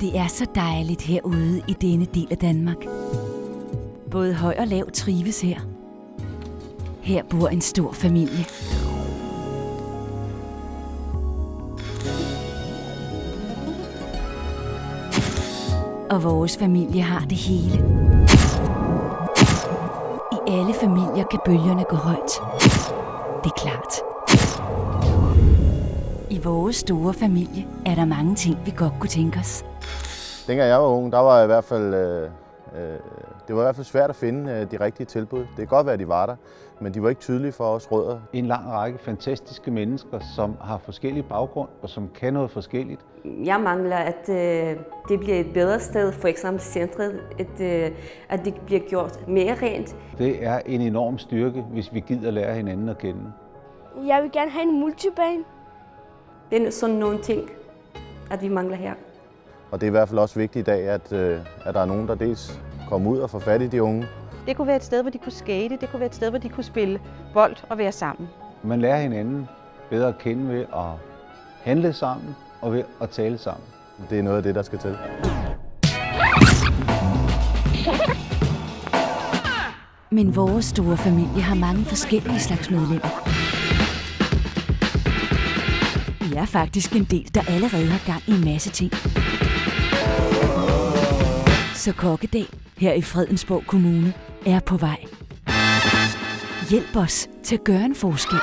Det er så dejligt herude i denne del af Danmark. Både høj og lav trives her. Her bor en stor familie. Og vores familie har det hele. I alle familier kan bølgerne gå højt. Det er klart. I vores store familie er der mange ting, vi godt kunne tænke os. Dengang jeg var ung, der var i hvert fald, det var i hvert fald svært at finde de rigtige tilbud. Det kan godt være, at de var der, men de var ikke tydelige for os rødder. En lang række fantastiske mennesker, som har forskellige baggrund og som kan noget forskelligt. Jeg mangler, at det bliver et bedre sted, for eksempel centret, at det bliver gjort mere rent. Det er en enorm styrke, hvis vi gider lære hinanden at kende. Jeg vil gerne have en multibane. Det er sådan nogle ting, at vi mangler her. Og det er i hvert fald også vigtigt i dag, at der er nogen, der dels kommer ud og får fat i de unge. Det kunne være et sted, hvor de kunne skate, det kunne være et sted, hvor de kunne spille bold og være sammen. Man lærer hinanden bedre at kende ved at handle sammen og ved at tale sammen. Det er noget af det, der skal til. Men vores store familie har mange forskellige slags medlemmer. Vi er faktisk en del, der allerede har gang i en masse ting. Så Kokkedal her i Fredensborg Kommune er på vej. Hjælp os til at gøre en forskel.